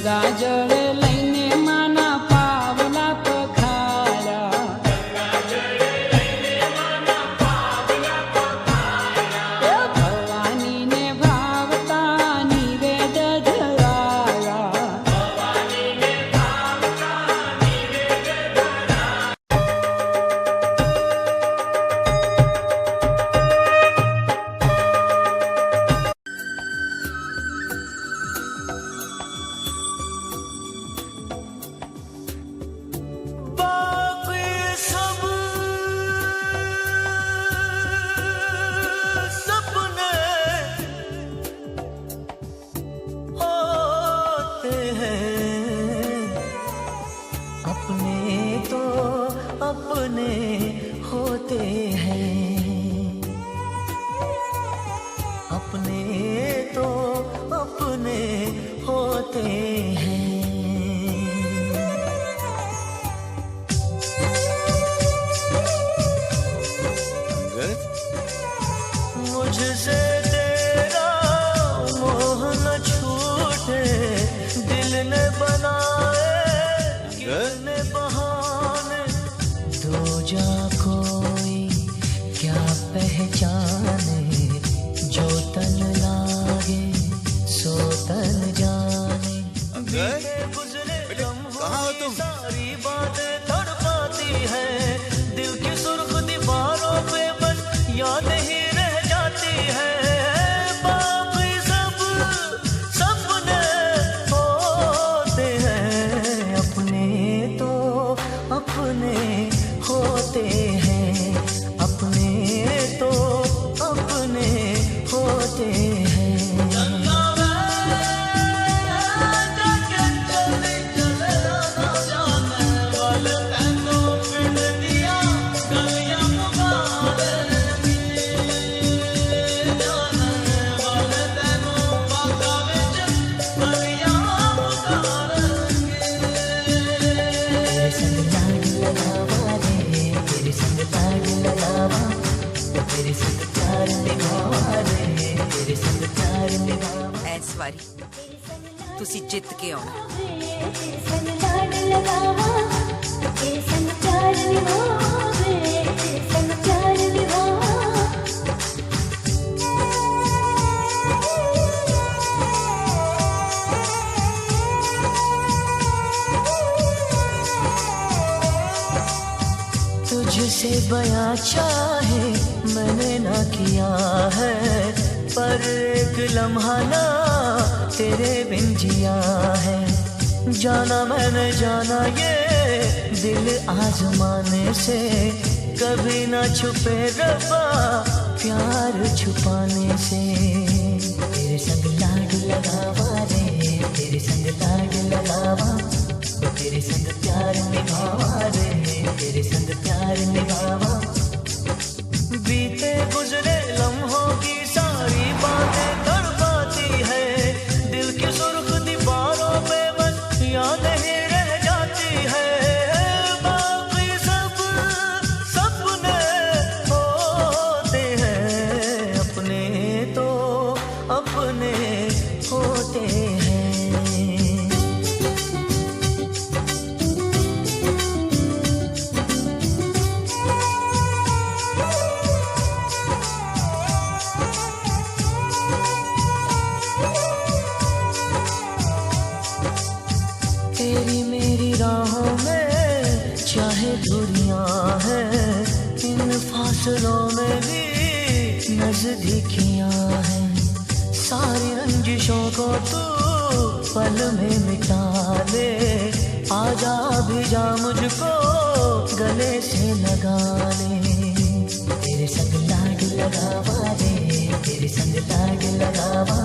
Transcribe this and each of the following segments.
ગંગાજળ લઈને માના પાવલા પખાર્યા, ભવાનીને ભાવતા નિવેદ ધરાયા. अपने होते हैं, अपने तो अपने होते हैं. मुझसे तेरा मोह न छूटे, दिल ने बनाए कितने बहाने, दो जा कोई क्या पहचाने, जो तन लागे सो तन जाने. गुजरे कहाँ हो तुम? सारी बातें तड़पाती है, दिल की सुर्ख दीवारों पे बस याद ही रह जाती है. बाकी सब सपने होते हैं, अपने तो अपने होते हैं, अपने तो अपने होते हैं. ਐਸ ਵਾਰੀ ਤੁਸੀਂ ਜਿੱਤ ਕੇ ਆਉਣਾ. तुझसे बयां चाहे मैंने ना किया है, पर एक लम्हा ना तेरे बिन जिया है. जाना मैंने जाना ये दिल आजमाने से, कभी ना छुपे रब्बा प्यार छुपाने से. तेरे संग लाड लगावा रे, तेरे संग लाड लगावा, तेरे संग प्यार निभावा रे, तेरे संग प्यार निभावा. बीते गुजरे लम्हों की सारी बातें तड़पाती है, दिल की सुर्ख दीवारों पे बस याद ही रह जाती है. बाकी सब सपने होते हैं, अपने तो अपने होते हैं. तेरी मेरी राहों में चाहे दूरियां हैं, इन फासलों में भी नजदीकियां हैं. सारी रंजिशों को तू पल में मिटा ले, आजा भी जा मुझको गले से लगा ले. तेरे संग लाड लगावा रे, तेरे संग लाड लगावा,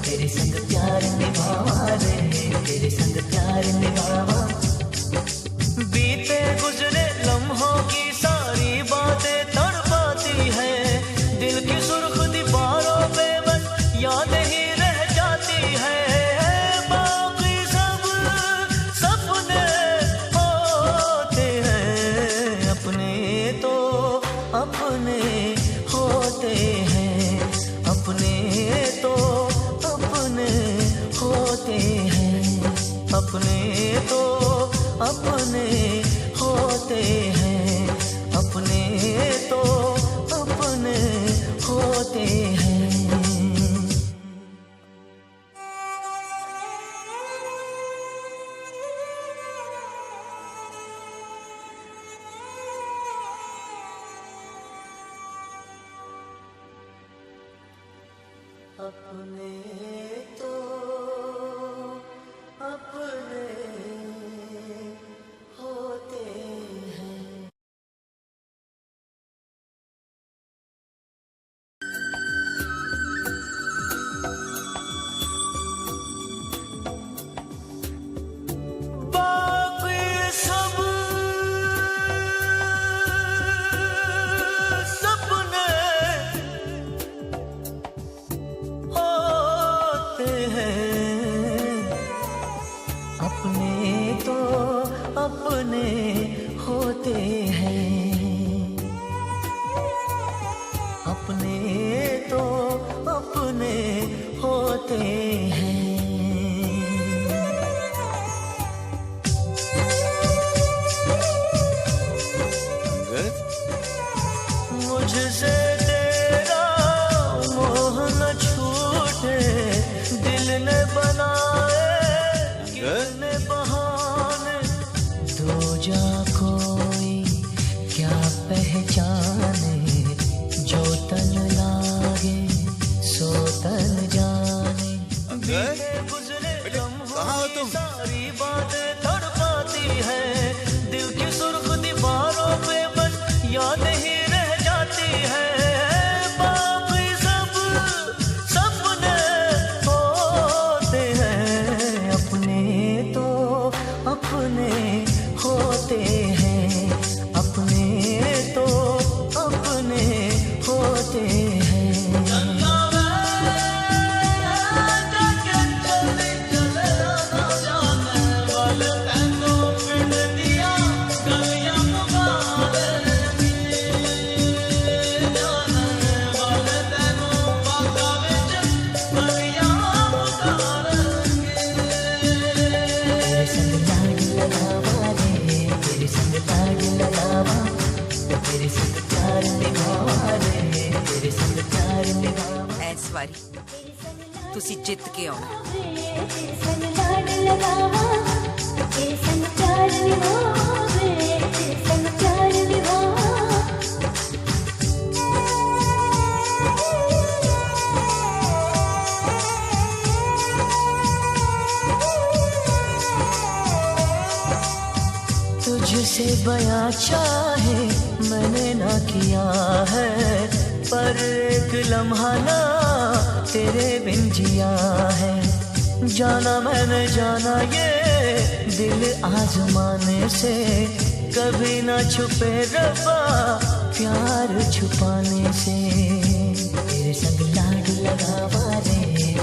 तेरे संग प्यार निभावा रे, तेरे संग प्यार निभावा. बीते गुजरे लम्हों की सारी बातें तड़पाती है, दिल की सुर्ख दीवारों पे बस याद ही रह जाती है. बाकी सब सपने होते हैं, अपने तो अपने होते हैं, अपने तो अपने होते हैं. अपने होते हैं, अपने तो अपने होते हैं। अपने तो अपने होते हैं। बाकी सब सपने होते हैं, अपने तो अपने होते हैं, अपने तो अपने होते हैं। मुझसे तेरा मोह न छूटे, दिल ने बनाए कितने बहाने, दो जा कोई क्या पहचाने, जो तन लागे सो तन जाने। गुजरे लम्हों की सारी बातें तड़पाती है, दिल की सुर्ख दीवारों पे बस याद ही रह जाती है। बाकी सब सपने होते हैं, अपने तो अपने होते हैं, अपने तो अपने होते हैं। ऐश्वरी ਤੁਸੀਂ ਜਿੱਤ ਕੇ ਆਉਣਾ। तेरे संग लाड लगावा, तेरे संग प्यार निभावे, तेरे संग प्यार निभावा। तुझसे बयां चाहे मैंने ना किया है, पर एक लम्हा ना तेरे बिन जिया है। जाना मैंने जाना ये दिल आजमाने से, कभी ना छुपे रब्बा प्यार छुपाने से। तेरे संग लाड लगावा रे,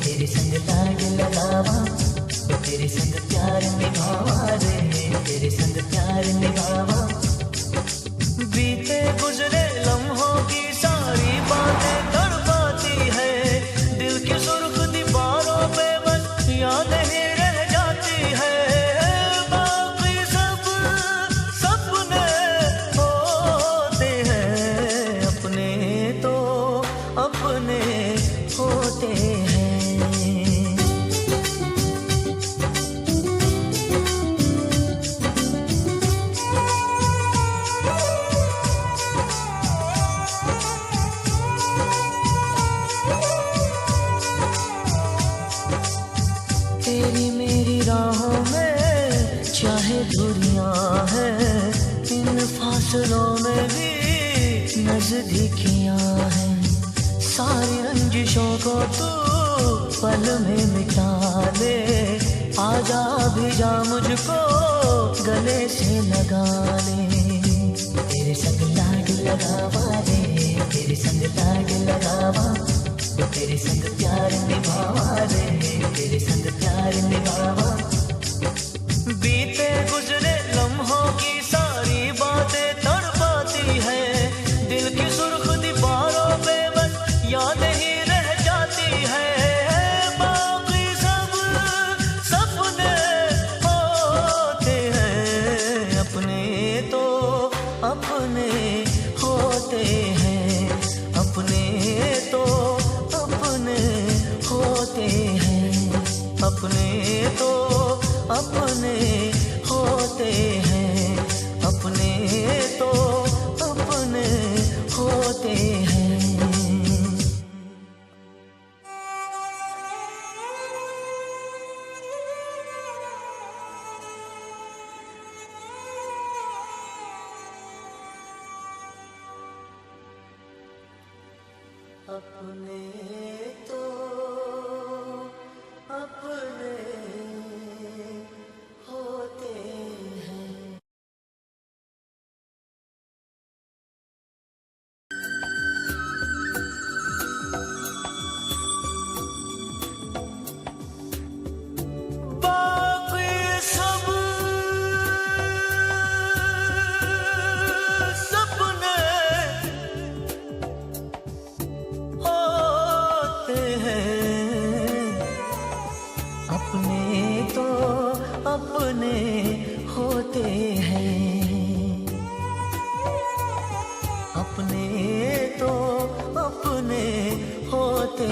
तेरे संग लाड लगावा, तेरे संग प्यार निभावा रे, तेरे संग प्यार निभावा। बीते गुजरे लम्हों की सारी बातें तड़पाती है, दिल की सुर्ख दीवारों पे बस याद ही रह जाती है। बाकी सब सपने होते हैं, अपने तो अपने होते हैं। तेरी मेरी राहों में चाहे दूरियां हैं, इन फासलों में भी नजदीकियां हैं। सारी रंजिशों को तू पल में मिटा दे, आजा भी जा मुझको गले से लगा ले। तेरे संग लाड लगावा रे, तेरे संग लाड लगावा, तेरे संग प्यार निभावा रे, तेरे संग प्यार निभावा। बीते गुजरे लम्हों की सारी बातें तड़पाती है, दिल की सुर्ख दीवारों पे बस याद ही रह जाती है। बाकी सब सपने होते हैं, तो अपने होते हैं, अपने तो अपने होते हैं। अपने तो अपने होते हैं। बाकी सब सपने होते हैं, अपने तो अपने होते हैं, अपने तो अपने होते